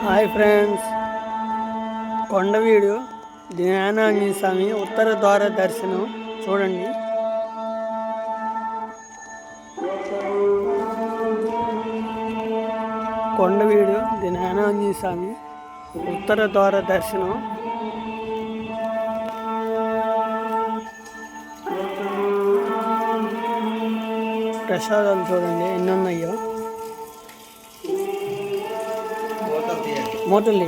Hi friends, Kondaveedu జ్ఞానాంజనేయ స్వామి ఉత్తర ద్వార దర్శనం చూడండి. కొండవీడు జ్ఞానాంజనేయ స్వామి ఉత్తర ద్వార దర్శనం. ప్రసాదాలు చూడండి ఎన్ని ఉన్నాయో. మూటలు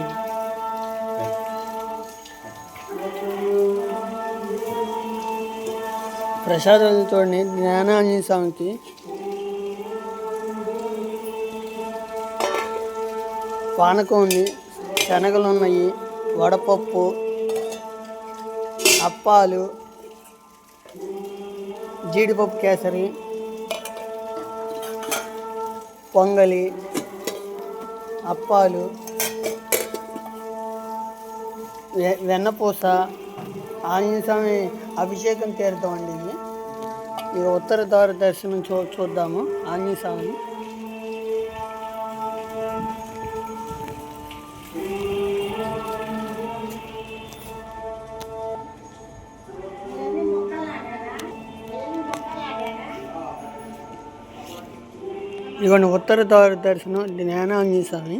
ప్రసాదాలు చూడండి. జ్ఞానాంజనేయ స్వామికి పానకం ఉంది, శనగలు ఉన్నాయి, వడపప్పు, అప్పాలు, జీడిపప్పు కేసరి, పొంగలి, అప్పాలు, వెన్నపూస, ఆంజనేయ స్వామి అభిషేకం తీరుతామండి. ఇది ఇక ఉత్తర ద్వార దర్శనం చూద్దాము ఆంజనేయ స్వామిని. ఇవన్నీ ఉత్తర ద్వార దర్శనం జ్ఞానాంజనేయ స్వామి.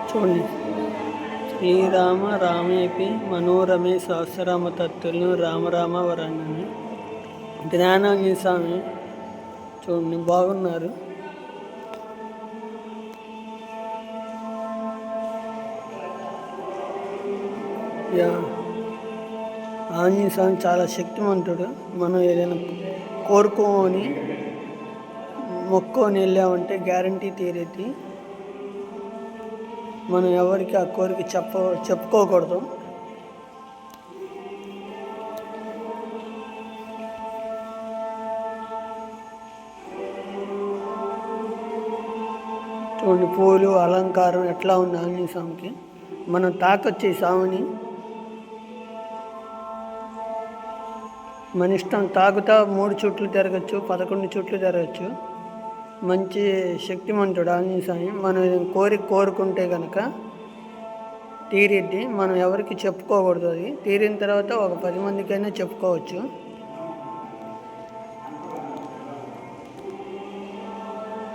చూడండి. శ్రీరామ రామేపి మనోరమే సహస్రరామ తత్తులను రామరామ వరణని జ్ఞానాంజనేయ స్వామి. చూడండి, బాగున్నారు. ఆంజనేయ స్వామి చాలా శక్తివంతుడు. మనం ఏదైనా కోరుకోని మొక్కుని వెళ్ళామంటే గ్యారంటీ తీరేది. మనం ఎవరికి ఆ కోరిక చెప్పుకోకూడదు. చూడండి, పూలు అలంకారం ఎట్లా ఉంది ఆంజనేయ స్వామికి. మనం తాకొచ్చే స్వామిని మన ఇష్టం. తాగుతా 3 చుట్లు తిరగచ్చు, 11 చుట్లు తిరగచ్చు. మంచి శక్తిమంతుడు ఆంజనేయ స్వామి. మనం కోరుకుంటే కనుక తీరిద్ది. మనం ఎవరికి చెప్పుకోకూడదు. అది తీరిన తర్వాత ఒక 10 మందికైనా చెప్పుకోవచ్చు.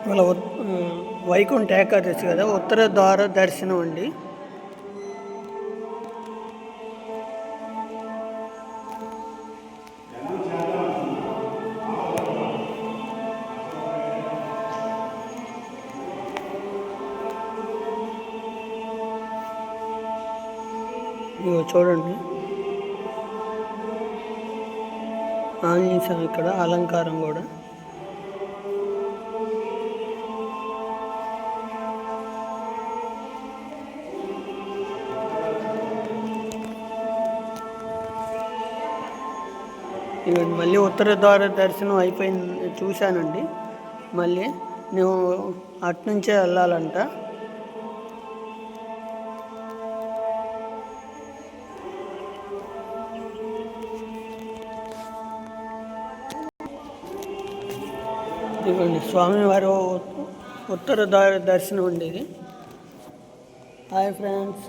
ఇవాళ వైకుంఠ ఏకాదశి కదా, ఉత్తర ద్వార దర్శనం అండి. ఇగో చూడండి, ఆంజనేయ స్వామి ఇక్కడ అలంకారం కూడా. ఇవన్నీ మళ్ళీ ఉత్తర ద్వార దర్శనం అయిపోయింది, చూశానండి. మళ్ళీ నేను అటునుంచే వెళ్ళాలంట. ఇవ్వండి, స్వామివారి ఉత్తర ద్వార దర్శనం అండి ఇది. Hi friends.